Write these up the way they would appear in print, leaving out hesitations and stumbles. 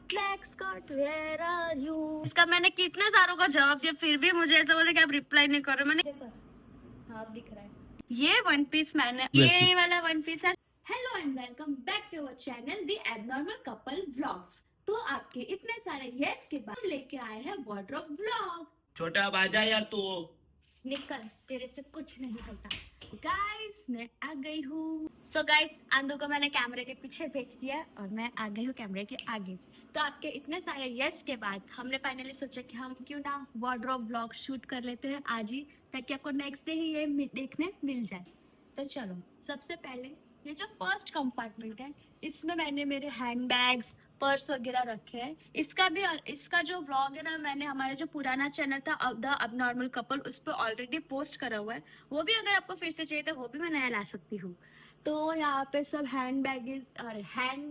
Black skirt where are you. इसका मैंने कितने सारों का जवाब दिया, फिर भी मुझे ऐसा बोला कि आप रिप्लाई नहीं कर रहे। मैंने हाँ दिख रहा है ये वन पीस, मैंने ये वाला वन पीस है। Hello and welcome back to our channel the abnormal couple vlogs. तो आपके इतने सारे यस के बाद हम लेके आए हैं वार्डरोब व्लॉग। छोटा बाजा यार तू। निकल, तेरे से कुछ नहीं होता। गाइस मैं आ गई हूँ। सो गाइस आंदू को मैंने कैमरे के पीछे भेज दिया और मैं आ गई हूँ कैमरे के आगे। तो आपके इतने सारे यस के बाद हमने फाइनली सोचा कि हम क्यों ना वार्डरोब व्लॉग शूट कर लेते हैं आज ही, ताकि आपको नेक्स्ट डे ही ये देखने मिल जाए। तो चलो, सबसे पहले ये जो फर्स्ट कंपार्टमेंट है, इसमें मैंने मेरे हैंड बैग्स, पर्स वगैरह रखे हैं। इसका जो व्लॉग है ना, मैंने हमारा जो पुराना चैनल था द अबनॉर्मल कपल, उस पर ऑलरेडी पोस्ट करा हुआ है। वो भी अगर आपको फिर से चाहिए तो वो भी मैं नया ला सकती हूँ। तो यहाँ पे सब हैंड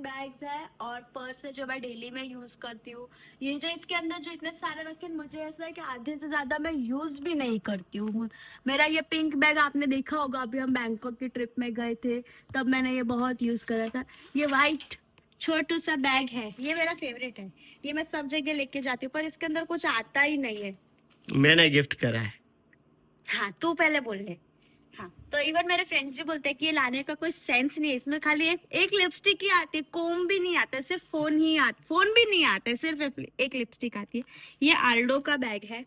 बैग्स है और पर्स है जो मैं डेली में यूज करती हूँ। ये जो इसके अंदर जो इतने सारे रखे, मुझे ऐसा है कि आधे से ज्यादा मैं यूज भी नहीं करती हूँ। मेरा ये पिंक बैग आपने देखा होगा, अभी हम बैंकॉक की ट्रिप में गए थे तब मैंने ये बहुत यूज करा था। ये व्हाइट छोटू सा बैग है, ये मेरा फेवरेट है। ये मैं सब जगह लेके जाती हूँ, पर इसके अंदर कुछ आता ही नहीं है। मैंने गिफ्ट करा है। हाँ तू पहले बोल ले। हाँ तो इवन मेरे फ्रेंड्स भी बोलते हैं कि ये लाने का कोई सेंस नहीं है, इसमें खाली एक लिपस्टिक ही आती है, कोम भी नहीं आता, सिर्फ फोन भी नहीं आता है, सिर्फ एक लिपस्टिक आती है। ये आल्डो का बैग है।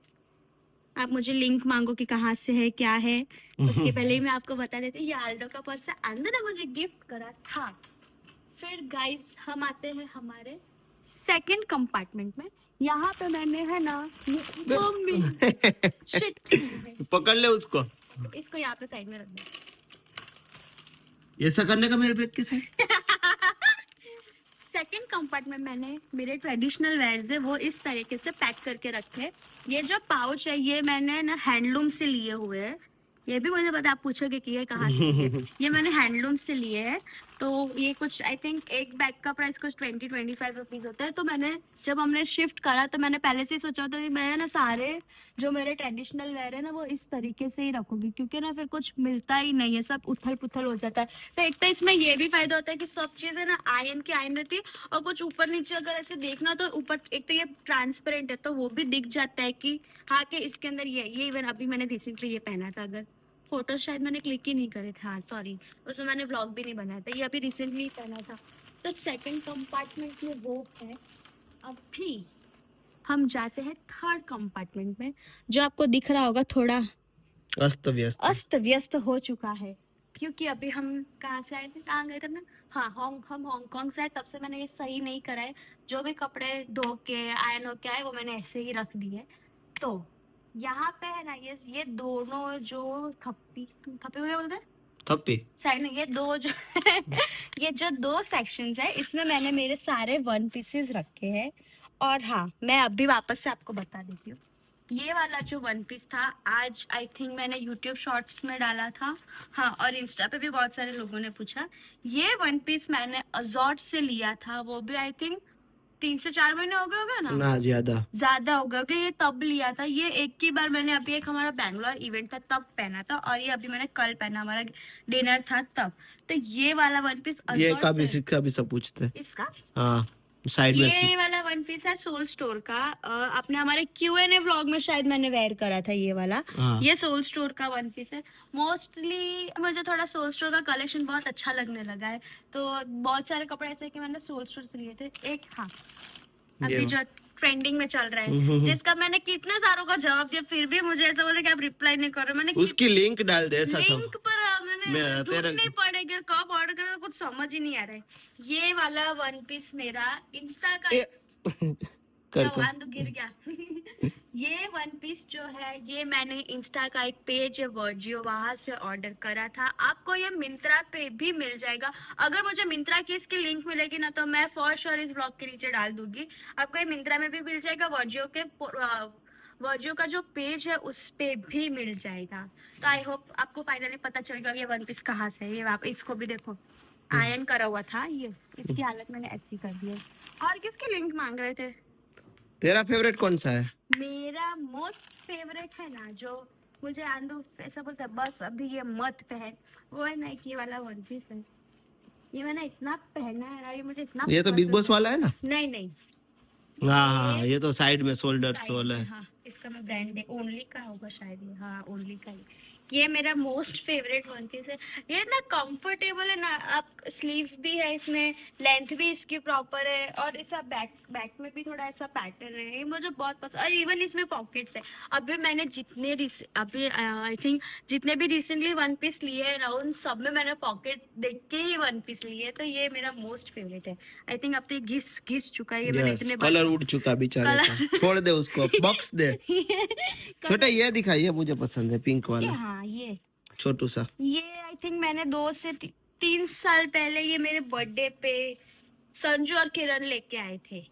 आप मुझे लिंक मांगो कि कहाँ से है क्या है, उसके पहले ही मैं आपको बता देती हूँ। ये आल्डो का पर्स है, अंदर ने मुझे गिफ्ट करा था। फिर गाइस हम आते हैं हमारे सेकंड कंपार्टमेंट में। यहाँ पे मैंने है ना मम्मी शिट पकड़ ले उसको। इसको यहाँ पे साइड में रख दो। ऐसा करने का मेरे पेट के साथ। सेकंड कंपार्टमेंट मैंने मेरे ट्रेडिशनल वेयर्स है वो इस तरीके से पैक करके रखे। ये जो पाउच है ये मैंने ना हैंडलूम से लिए हुए हैं। ये भी मुझे पता, आप पूछोगे कि ये कहाँ से लिए। ये मैंने हैंडलूम से लिए हैं। तो ये कुछ आई थिंक एक बैग का प्राइस कुछ 20-25 रुपीज होता है। तो मैंने जब हमने शिफ्ट करा तो मैंने पहले से ही सोचा था कि मैं ना सारे जो मेरे ट्रेडिशनल वेयर है ना वो इस तरीके से ही रखूंगी, क्योंकि ना फिर कुछ मिलता ही नहीं है, सब उथल पुथल हो जाता है। तो एक तो इसमें ये भी फायदा होता है कि सब चीजें ना आयन की आयन रहती है, और कुछ ऊपर नीचे अगर ऐसे देखना तो ऊपर एक तो ये ट्रांसपेरेंट है तो वो भी दिख जाता है कि हाँ कि इसके अंदर ये इवन अभी मैंने रिसेंटली ये पहना था। अगर फोटो शायद मैंने क्लिक ही नहीं करे थे, हाँ सॉरी, उसमें मैंने व्लॉग भी नहीं बनाया था, ये अभी रिसेंटली पहना था। तो सेकंड कंपार्टमेंट में वो है। अभी हम जाते हैं थर्ड कंपार्टमेंट में, जो आपको दिख रहा होगा थोड़ा अस्त व्यस्त हो चुका है, क्योंकि अभी हम कहाँ से आए थे, कहाँ गए थे ना, हाँ हम हांगकांग से आए, तब से मैंने ये सही नहीं करा है। जो भी कपड़े धो के आयन हो के आए वो मैंने ऐसे ही रख दिए। तो यहाँ पे है ना ये दोनों जो थप्पी थप्पी को क्या बोलते हैं, थप्पी साइड में ये दो जो ये जो दो सेक्शंस है, इसमें मैंने मेरे सारे वन पीसेस रखे हैं। और हाँ मैं अभी वापस से आपको बता देती हूँ, ये वाला जो वन पीस था आज आई थिंक मैंने यूट्यूब शॉर्ट्स में डाला था, हाँ, और इंस्टा पे भी बहुत सारे लोगों ने पूछा। ये वन पीस मैंने अजॉर्ट से लिया था, वो भी आई थिंक 3 से 4 महीने हो गए होगा ना ज्यादा हो गया, क्योंकि ये तब लिया था। ये एक ही बार मैंने अभी एक हमारा बैंगलोर इवेंट था तब पहना था, और ये अभी मैंने कल पहना, हमारा डिनर था तब। तो ये वाला वन पीस ये का भी सब पूछते हैं इसका, हाँ साइड में ये वाला वन पीस है सोल स्टोर का। अपने हमारे Q&A व्लॉग में शायद मैंने वेयर करा था ये वाला। हाँ। ये सोल स्टोर का वन पीस है। मोस्टली मुझे थोड़ा सोल स्टोर का कलेक्शन बहुत अच्छा लगने लगा है, तो बहुत सारे कपड़े ऐसे कि मैंने सोल स्टोर से लिए थे। एक हाँ अभी जो ट्रेंडिंग में चल रहा है, जिसका मैंने कितने सारों का जवाब दिया, फिर भी मुझे ऐसा बोला कि आप रिप्लाई नहीं कर रहे। मैंने उसकी लिंक डाल दे, ऐसा लिंक पर मैंने ढूंढनी पड़ेगी, कब ऑर्डर करें कुछ समझ ही नहीं आ रहा है। ये वाला वन पीस मेरा इंस्टा का आंदू गिर गया ये वन पीस जो है ये मैंने इंस्टा का एक पेज है वर्जियो, वहां से ऑर्डर करा था। आपको ये मिंत्रा पे भी मिल जाएगा। अगर मुझे मिंत्रा की इसकी लिंक मिलेगी ना तो मैं फॉर श्योर इस ब्लॉग के नीचे डाल दूंगी। आपको ये मिंत्रा में भी मिल जाएगा, वर्जियो का जो पेज है उस पे भी मिल जाएगा। तो आई होप आपको फाइनली पता चलेगा ये वन पीस कहाँ से है। ये आप इसको भी देखो, आयरन करा हुआ था, ये इसकी हालत मैंने ऐसी कर दी है। और किसकी लिंक मांग रहे थे? तेरा फेवरेट कौन सा है? मेरा मोस्ट फेवरेट है ना, जो मुझे आंदू ऐसा बोलता है बस अभी ये मत पहन, वो है नाइकी वाला वन पीस है। ये मैंने इतना पहना है ना, ये मुझे इतना ये तो बिग बॉस वाला है ना? नहीं, हाँ हाँ, ये तो साइड में शोल्डर साइड सोल में, है। हाँ इसका मैं ब्रांड है, ओनली का होगा शायद ये, हाँ ओनली का ही। ये मेरा मोस्ट फेवरेट वन पीस है। ये ना कंफर्टेबल है ना, आप स्लीव भी है इसमें, लेंथ भी इसकी प्रॉपर है, और ऐसा बैक बैक में भी थोड़ा ऐसा पैटर्न है, ये मुझे बहुत पसंद। और इवन इसमें पॉकेट्स है। अभी मैंने अभी आई थिंक जितने भी रिसेंटली वन पीस लिए हैं ना, उन सब में मैंने पॉकेट देख के ही वन पीस लिए है, तो ये मेरा मोस्ट फेवरेट है। आई थिंक अब तो ये घिस घिस चुका है, ये मैंने यस, इतने बार कलर उड़ चुका बेचारे का, कलर छोड़ दे उसको, बॉक्स दे। छोटा ये दिखाइए, मुझे पसंद है पिंक ये, वाला, हाँ ये छोटू सा। ये आई थिंक मैंने 2 से 3 साल पहले ये मेरे बर्थडे पे संजू और किरण लेके आए थे।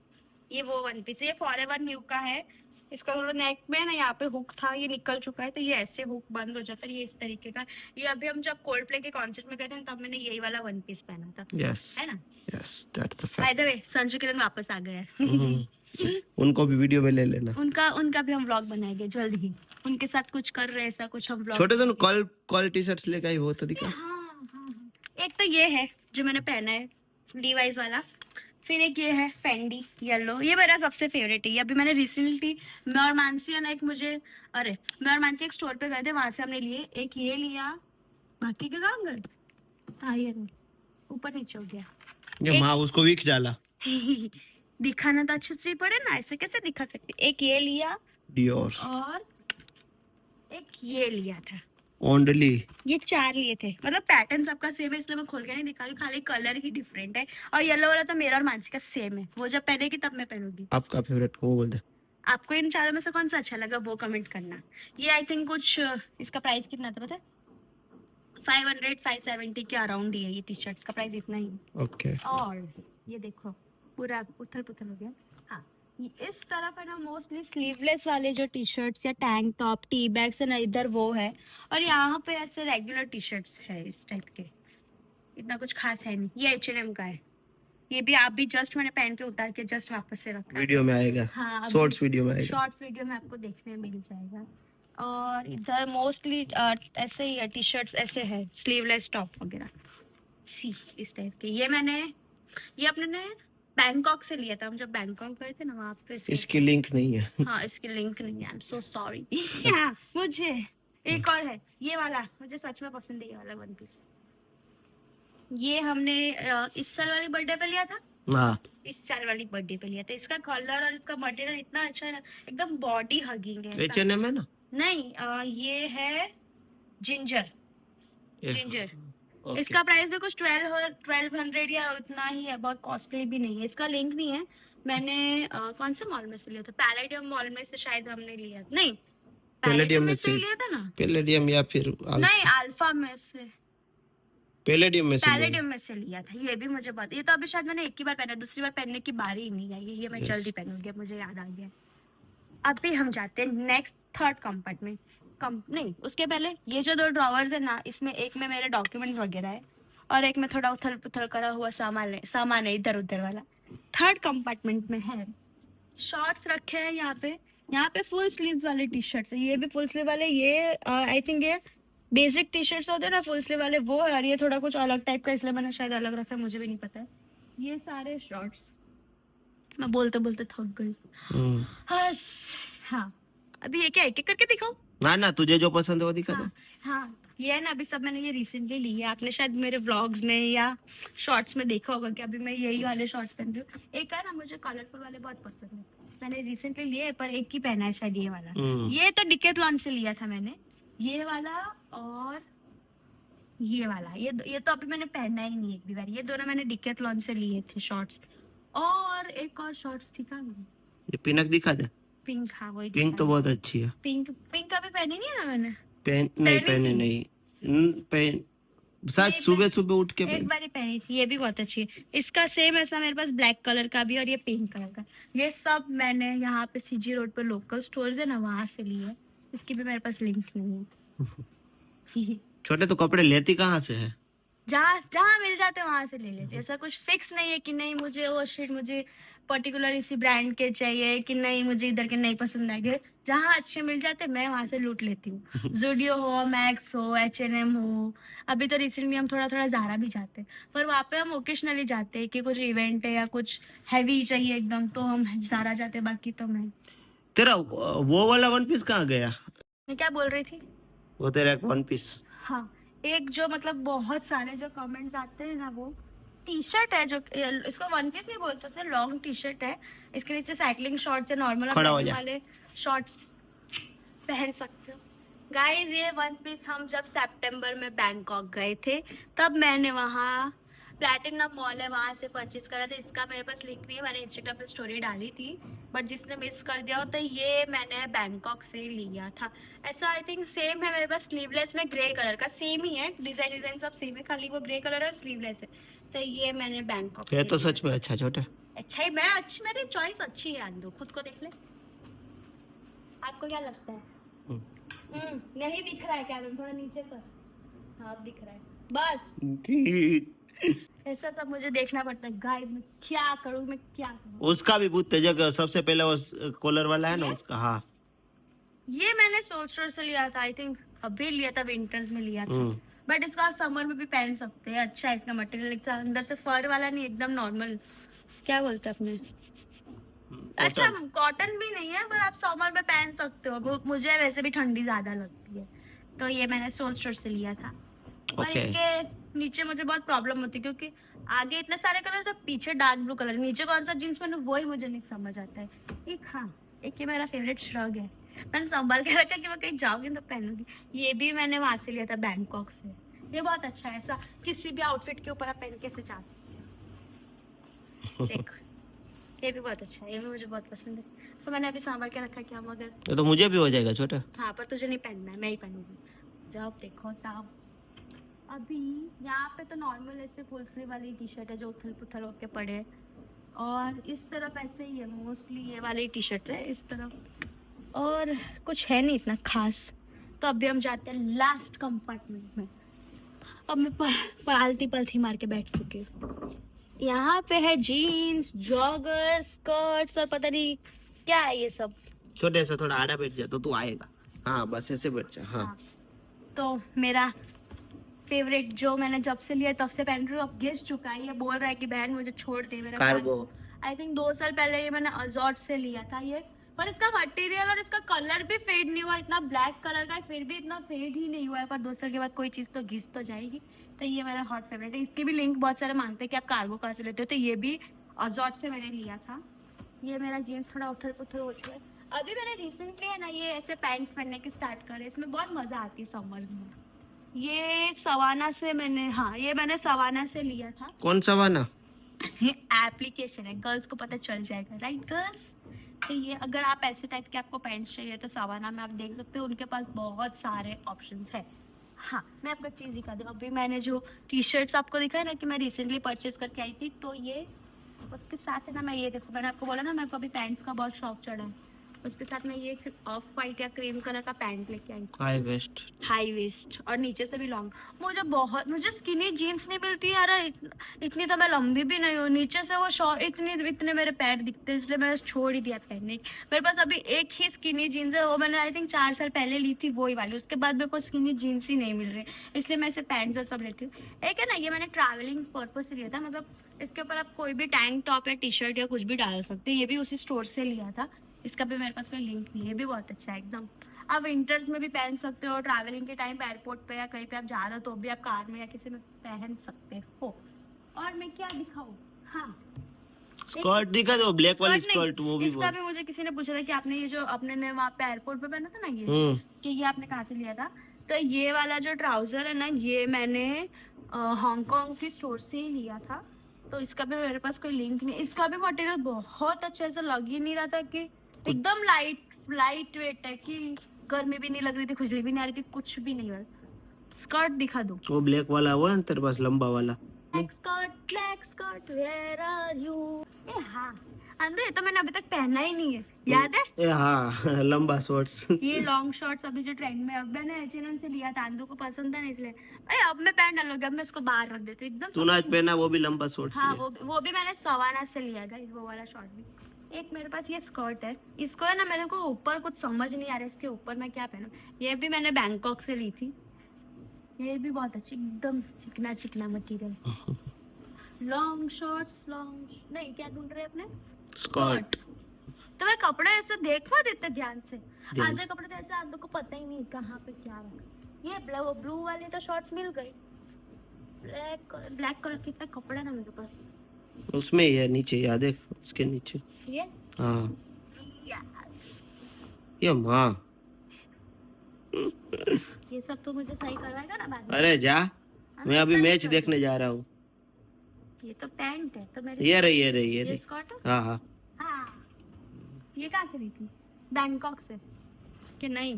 ये वो वन पीस, ये फॉरएवर न्यू का है। इसका थोड़ा नेक में ना यहाँ पे हुक था, ये निकल चुका है, तो ये ऐसे हुक बंद हो जाता है, ये इस तरीके का। ये अभी हम जब कोल्ड प्ले के कॉन्सर्ट में गए थे तब मैंने यही वाला वन पीस पहना था, यस है ना। Yes, that's the by fact. The way Sanju Kiran वापस आ गए हैं। उनको भी वीडियो में ले लेना। उनका उनका भी हम व्लॉग बनाएंगे जल्द ही। उनके साथ कुछ कर रहे हैं ऐसा कुछ हम व्लॉग। छोटे तो कॉल कॉल टी शर्ट्स लेके आई, वो तो दिखा। हाँ, हाँ। एक तो ये है जो मैंने पहना है, लीवाइस वाला। फिर एक ये है फेंडी येलो, ये मेरा सबसे फेवरेट है। ये अभी मैंने रिसेंटली, मैं और मानसी है ना, मैं और मानसी एक स्टोर पे गए थे, वहां से हमने लिए, एक ये लिया। बाकी के काम गए, हाँ ये ऊपर नीचे हो गया। ये माँ उसको वीक डाला। दिखाना तो अच्छे से पड़े ना, ऐसे कैसे दिखा सकते। एक ये लिया डियोर और एक ये लिया था। ओनली। ये 4 लिए थे, मतलब पैटर्न सबका सेम है, इसलिए मैं खोल के नहीं दिखा रही, खाली कलर ही डिफरेंट है। और येलो वाला तो मेरा और मानसी का सेम है, वो जब पहनेगी तब मैं पहनूंगी। आपका फेवरेट वो बोल दे। आपको इन चारों में से कौन सा अच्छा लगा वो कमेंट करना। ये आई थिंक कुछ, इसका प्राइस कितना था पता है? 500-570 के अराउंड ही है, ये टी शर्ट्स का प्राइस इतना ही है। ओके। और ये देखो पूरा उथल पुथल हो गया। हाँ, इस तरफ है ना मोस्टली स्लीवलेस वाले जो टी शर्ट्स या टैंक टॉप टी बैग्स है ना, इधर वो है। और यहाँ पे ऐसे रेगुलर टी शर्ट्स है इस टाइप के, इतना कुछ खास है नहीं। ये H&M का है, ये भी आप भी जस्ट मैंने पहन के उतार के जस्ट वापस से रखा है। वीडियो में आएगा, हाँ शॉर्ट्स वीडियो में आएगा। शॉर्ट्स वीडियो में आपको देखने मिल जाएगा। और इधर मोस्टली ऐसे ही है, टी शर्ट्स ऐसे है, स्लीवलेस टॉप वगैरह सी इस टाइप के। ये अपने ने बैंकॉक से लिया था, हम जब बैंकॉक गए थे ना वहाँ पे से। इसकी लिंक नहीं है। हाँ इसकी लिंक नहीं है, आई एम सो सॉरी। हाँ मुझे एक और है ये वाला, मुझे सच में पसंद है ये वाला वन पीस। ये हमने इस साल वाली बर्थडे पे लिया था। हाँ, इस साल वाली बर्थडे पे लिया था। इसका कलर और इसका मटेरियल इतना अच्छा है ना, एकदम बॉडी हगिंग है। H&M है ना? नहीं ये है जिंजर। ओके। इसका प्राइस भी कुछ 1200 या उतना ही है, बहुत कॉस्टली भी नहीं है। इसका लिंक नहीं है। मैंने कौन से मॉल में से लिया था? पैलेडियम मॉल में से शायद हमने लिया, नहीं पैलेडियम में से ही लिया था ना। पैलेडियम या फिर नहीं अल्फा में से, पैलेडियम में से लिया। पैलेडियम में से लिया था। ये भी मुझे पता, ये तो अभी शायद मैंने एक ही बार पहना, दूसरी बार पहनने की बारी ही नहीं आई है। ये मैं Yes. जल्दी पहनूंगी, अब मुझे याद आ गया। अभी हम जाते हैं नेक्स्ट थर्ड कंपार्टमेंट। नहीं उसके पहले ये जो 2 ड्रॉवर्स है ना, इसमें एक में मेरे डॉक्यूमेंट्स वगैरह है और एक में थोड़ा उथल पुथल करा हुआ सामान है इधर उधर वाला। थर्ड कंपार्टमेंट में है शॉर्ट्स रखे हैं यहाँ पे फुल स्लीव्स वाले टी शर्ट्स है। ये भी फुल स्लीव वाले, ये आई थिंक ये बेसिक टी शर्ट्स होते हैं ना फुल स्लीव वाले, वो है। और ये थोड़ा कुछ अलग टाइप का, इसलिए मैंने शायद अलग रखा है, मुझे भी नहीं पता है। ये सारे शॉर्ट्स, मैं बोलते बोलते थक गई। हाँ अभी ये क्या एक एक करके दिखाऊं? ना तुझे जो पसंद है वो दिखा दे। हाँ ये है ना, अभी सब मैंने ये रिसेंटली ली है। आपने शायद मेरे व्लॉग्स में या शॉर्ट्स में देखा होगा कि अभी मैं यही वाले शॉर्ट्स पहन रही हूँ। एक है ना, मुझे कलरफुल वाले बहुत पसंद है, मैंने रिसेंटली लिए पर एक ही पहना है शायद, ये वाला। ये तो डिकेथलॉन से लिया था मैंने, ये वाला और ये वाला। ये तो अभी मैंने पहना ही नहीं एक भी बार। ये दोनों मैंने डिकेथलॉन से लिए थे शॉर्ट्स। और एक और शॉर्ट्स थी का, ये पिनक दिखा दे। पिंक। हाँ वही पिंक तो बहुत अच्छी है। पिंक अभी पहनी नहीं है ना मैंने। पहने नहीं शायद सुबह उठ के एक बार ही पहनी थी, ये भी बहुत अच्छी है। इसका सेम ऐसा मेरे पास ब्लैक कलर का भी और ये पिंक कलर का। ये सब मैंने यहाँ पे सीजी रोड पर लोकल स्टोर्स है ना, वहां से ली है। इसकी भी मेरे पास लिंक नहीं है। छोटे तो कपड़े लेती कहाँ से है? जहाँ मिल जाते वहां से ले लेते। ऐसा कुछ फिक्स नहीं है कि नहीं मुझे वो शिट मुझे पर्टिकुलर इसी ब्रांड के चाहिए कि नहीं, मुझे इधर के नहीं पसंद आएंगे। जहाँ अच्छे मिल जाते मैं वहां से लूट लेती हूँ। जूडियो हो, मैक्स हो, H&M हो। अभी तो रिसेंटली हम थोड़ा थोड़ा ज़ारा भी जाते हैं, पर वहाँ पे हम ओकेशनली जाते हैं कि कुछ इवेंट है या कुछ हैवी चाहिए एकदम, तो हम ज़ारा जाते हैं। बाकी तो मैं तेरा वो वाला वन पीस कहाँ गया? क्या बोल रही थी? वो तेरा एक वन पीस। हाँ, एक जो मतलब बहुत सारे जो कमेंट्स आते हैं ना, वो टी शर्ट है जो, इसको वन पीस नहीं बोल सकते, लॉन्ग टी शर्ट है। इसके नीचे साइकिलिंग शॉर्ट्स है, नॉर्मल खड़ा हो जा। वाले शॉर्ट्स पहन सकते हो। गाइस, ये वन पीस हम जब सितंबर में बैंकॉक गए थे, तब मैंने वहाँ प्लैटिनम मॉल है वहाँ से परचेज करा था। इसका मेरे पास लिंक नहीं है, मैंने इंस्टाग्राम पे स्टोरी डाली थी, बट जिसने मिस कर दिया हो तो ये मैंने बैंकॉक से लिया था। ऐसा आई थिंक सेम है मेरे पास, स्लीवलेस में ग्रे कलर का सेम ही है, डिजाइन सब सेम है, खाली वो ग्रे कलर है और स्लीवलेस है। तो ये मैंने बैंकॉक है से तो लिया। सच में अच्छा छोटा। अच्छा ही मेरी चॉइस अच्छी है। आंदो खुद को देख ले, आपको क्या लगता है? नहीं दिख रहा है कैमरा, थोड़ा नीचे कर। हाँ, अब दिख रहा है। बस ऐसा सब मुझे देखना पड़ता है। गाइस, मैं क्या करूँ, मैं क्या करूँ? उसका भी बहुत तेज है, सबसे पहले वो कॉलर वाला है ना ये? उसका। हाँ ये मैंने सोल स्टोर से लिया था, आई थिंक अभी लिया था, विंटर्स में लिया था। बट इसको आप समर में भी पहन सकते हैं। अच्छा है इसका मटेरियल, इसका अंदर से फर वाला नहीं, एकदम नॉर्मल, क्या बोलते हैं अपने, अच्छा कॉटन भी नहीं है, पर आप समर में पहन सकते हो। मुझे वैसे भी ठंडी ज्यादा लगती है, तो ये मैंने सोल स्टोर से लिया था। और Okay. इसके नीचे मुझे बहुत प्रॉब्लम होती है, क्योंकि आगे इतने सारे कलर सब, पीछे डार्क ब्लू कलर, नीचे कौन सा जींस पहनूं वही मुझे नहीं समझ आता है। एक हाँ, एक ये मेरा फेवरेट श्रग है, मैंने संभाल के रखा कि मैं कहीं जाऊंगी तो पहनूंगी। ये भी मैंने वहां से लिया था, बैंकॉक से। ये बहुत अच्छा है, ऐसा किसी भी आउटफिट के ऊपर आप पहन के ऐसे जा सकते हो। देख, ये भी बहुत अच्छा है, ये भी मुझे बहुत पसंद है, तो मैंने अभी संभाल के रखा कि हम अगर, ये तो मुझे भी हो जाएगा छोटा। हाँ पर तुझे नहीं पहनना है, मैं ही पहनूंगी। जब देखो तब। अभी यहाँ पे तो नॉर्मल ऐसे फुल स्लीव वाली टी शर्ट है जो उथल पुथल होके पड़े है, और इस तरफ ऐसे ही है, मोस्टली ये वाली टी शर्ट है इस तरफ, और कुछ है नहीं इतना खास। तो अभी हम जाते हैं लास्ट कंपार्टमेंट में। अब मैं पालती पलथी मार के बैठ चुकी हूँ। यहाँ पे है जीन्स, जॉगर, स्कर्ट्स और पता नहीं क्या है ये सब। छोटे से थोड़ा आड़ा बैठ जा तो तू आएगा। हाँ बस ऐसे बैठ जा। हाँ तो मेरा फेवरेट जो मैंने जब से लिया तब से पहन रही हूँ, अब घिस चुका है, ये बोल रहा है कि बहन मुझे छोड़ दे। मेरा कार्गो। आई थिंक 2 साल पहले ये मैंने अजॉर्ट से लिया था ये, पर इसका मटेरियल और इसका कलर भी फेड नहीं हुआ। इतना ब्लैक कलर का है, फिर भी इतना फेड ही नहीं हुआ है, पर 2 साल के बाद कोई चीज़ तो घिस तो जाएगी। तो ये मेरा हॉट फेवरेट है। इसकी भी लिंक बहुत सारे मांगते हैं कि आप कार्गो कहाँ से लेते हो, तो ये भी अजॉर्ट से मैंने लिया था। ये मेरा जीन्स थोड़ा उथल पुथल हो चुका है। अभी मैंने रिसेंटली है ना ये ऐसे पैंट्स पहनने की स्टार्ट करे, इसमें बहुत मजा आती है समर्स में। ये सवाना से मैंने, हाँ ये मैंने सवाना से लिया था। कौन सा वाना? एप्लीकेशन है, गर्ल्स को पता चल जाएगा, राइट गर्ल्स? तो ये अगर आप ऐसे टाइप के आपको पैंट्स चाहिए तो सवाना में आप देख सकते हो, उनके पास बहुत सारे ऑप्शंस है। हाँ, मैं आपको चीज़ दिखा दूँ। अभी मैंने जो टी शर्ट्स आपको दिखा है ना कि मैं रिसेंटली परचेज करके आई थी, तो ये उसके साथ है ना, मैं ये देखो, मैंने आपको बोला ना मेरे को अभी पैंट्स का बहुत शौक चढ़ा है, उसके साथ मैं ये ऑफ वाइट या क्रीम कलर का पैंट लेके आई थी, हाई वेस्ट और नीचे से भी लॉन्ग। मुझे स्किनी जीन्स नहीं मिलती यार, इतनी तो मैं लंबी भी नहीं हूँ, नीचे से वो शॉर्ट इतने मेरे पैर दिखते हैं, इसलिए मैंने छोड़ ही दिया पहनने। मेरे पास अभी एक ही स्किनी जीन्स है, वो मैंने आई थिंक 4 साल पहले ली थी, वही वाली। उसके बाद मेरे को स्किनी जीन्स ही नहीं मिल रही, इसलिए मैं इसे पैंट्स और सब लेती हूँ। एक है ना, ये मैंने ट्रैवलिंग पर्पज से लिया था, मतलब इसके ऊपर आप कोई भी टैंक टॉप या टी शर्ट या कुछ भी डाल सकते हैं। ये भी उसी स्टोर से लिया था, इसका भी मेरे पास कोई लिंक नहीं है। ये भी बहुत अच्छा है एकदम, आप विंटर्स में भी पहन सकते हो, ट्रैवलिंग के टाइम पे एयरपोर्ट पे या कहीं पे आप जा रहे हो तो भी आप कार में या किसी में पहन सकते हो। और मैं क्या दिखाऊं? हाँ, स्कर्ट दिखा दो, ब्लैक वाली स्कर्ट, वो भी इसका भी मुझे किसी ने पूछा था कि आपने ये जो अपने ने वहाँ पे एयरपोर्ट पे पहना था ना, ये कि ये आपने कहाँ से लिया था? तो ये वाला जो ट्राउजर है ना, ये मैंने हांगकांग की स्टोर से ही लिया था। तो इसका भी मेरे पास कोई लिंक नहीं। इसका भी मटेरियल बहुत अच्छा, ऐसा लग ही नहीं रहा था कि एकदम लाइट वेट है, कि गर्मी भी नहीं लग रही थी, खुजली भी नहीं आ रही थी, कुछ भी नहीं हुआ। स्कर्ट दिखा दूं? वो ब्लैक वाला हुआ ना तेरे पास, लंबा वाला। Black skirt, where are you? हाँ, आंदो ये तो मैंने अभी तक पहना ही नहीं है, याद है? ए हाँ लंबा शॉर्ट्स। ये लॉन्ग शॉर्ट्स अभी जो ट्रेंड में, अब मैंने H&M से लिया था, आंदो को पसंद था ना इसलिए। अरे अब मैं पहन डालूंगी, अब मैं इसको बाहर रख देती हूँ एकदम। तूने आज पहना वो भी लंबा शॉर्ट्स हाँ है। वो भी मैंने सवाना से लिया था, वो वाला शॉर्ट भी। एक मेरे पास ये स्कर्ट है, इसको है ना मेरे को ऊपर कुछ समझ नहीं आ रहा है इसके ऊपर मैं क्या पहनूं। ये भी मैंने बैंकॉक से ली थी, ये भी बहुत अच्छी, एकदम चिकना चिकना मटेरियल। लॉन्ग शॉर्ट्स, लॉन्ग नहीं, क्या ढूंढ रहे हैं अपने? स्कर्ट। तो मैं कपड़े ऐसे देखवा देते ध्यान से, ध्यान आधे कपड़े तो ऐसे आधे को पता ही नहीं कहाँ पे क्या रखा। ये ब्लू वाली तो शॉर्ट्स मिल गई, ब्लैक कलर की इतना कपड़ा ना मेरे पास। उसमें ही है नीचे, याद है इसके नीचे। ये हाँ यार, ये माँ। ये सब तो मुझे सही करवाएगा ना बाद में। अरे जा, हाँ, मैं अभी सही मैच कर देखने जा रहा हूँ। ये तो पैंट है तो मेरे, ये रही ये रही ये ये रही। स्कर्ट है? हाँ हाँ। हाँ, ये कहाँ से ली थी? बैंकॉक से कि नहीं?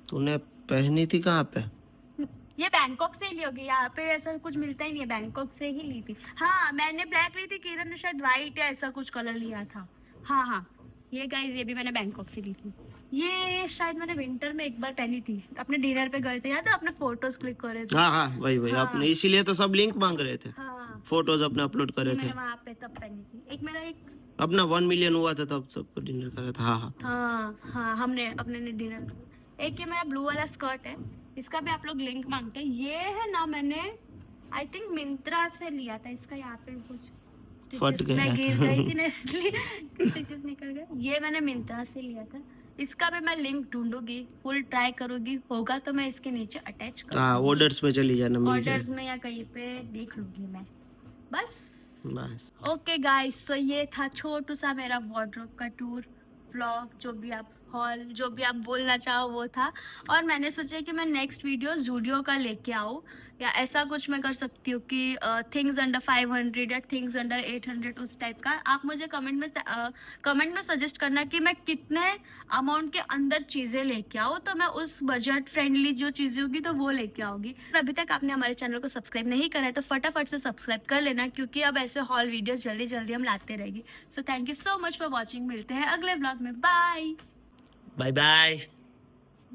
तूने पहनी थी कहाँ पे? ये बैंकॉक से ही ली होगी, यहाँ पे ऐसा कुछ मिलता ही नहीं है, बैंकॉक से ही ली थी। हाँ मैंने ब्लैक ली थी, किरण ने शायद व्हाइट या ऐसा कुछ कलर लिया था। हाँ हाँ, ये गाइस ये भी मैंने बैंकॉक से ली थी। ये शायद मैंने विंटर में एक बार पहनी थी, अपने डिनर पे गए थे, याद है? अपने फोटोज क्लिक करे थे। हाँ हाँ वही वही हाँ। आपने, इसीलिए तो सब लिंक मांग रहे थे, हाँ, फोटोज अपने अपलोड ये करे थे। मैंने वहाँ पे तब पहनी थी। एक मेरा एक, अपना 1 मिलियन हुआ था तब सबको डिनर करा था। हाँ हाँ। हाँ हाँ, हमने अपने ने डिनर। एक ये मेरा ब्लू वाला स्कर्ट है, इसका भी आप लोग लिंक मांगते हैं। ये है ना, मैंने आई थिंक मिंत्रा से लिया था, इसका यहाँ पे कुछ फट stitches- गया मैं गिर था। गई थी ना इसलिए स्टिचेस निकल गए। ये मैंने मिंत्रा से लिया था, इसका भी मैं लिंक ढूंढूंगी, फुल ट्राई करूंगी, होगा तो मैं इसके नीचे अटैच हाँ करूंगी। ऑर्डर्स में चली जाना, मिल ऑर्डर्स जाए में या कहीं पे देख लूंगी मैं, बस। बस। ओके गाइस, तो ये था छोटू सा मेरा वार्डरोब का टूर व्लॉग, जो भी आप हॉल, जो भी आप बोलना चाहो वो था। और मैंने सोचा कि मैं नेक्स्ट वीडियो जूडियो का लेके आऊँ, या ऐसा कुछ मैं कर सकती हूँ कि थिंग्स अंडर 500 या थिंग्स अंडर 800, उस टाइप का। आप मुझे कमेंट में सजेस्ट करना कि मैं कितने अमाउंट के अंदर चीज़ें लेके आऊँ, तो मैं उस बजट फ्रेंडली जो चीज़ें होगी तो वो लेके आऊँगी। अभी तक आपने हमारे चैनल को सब्सक्राइब नहीं करा है तो फटाफट से सब्सक्राइब कर लेना, क्योंकि अब ऐसे हॉल वीडियोस जल्दी जल्दी हम लाते रहेंगे। So thank you so much for watching, मिलते हैं अगले ब्लॉग में, बाय। Bye bye.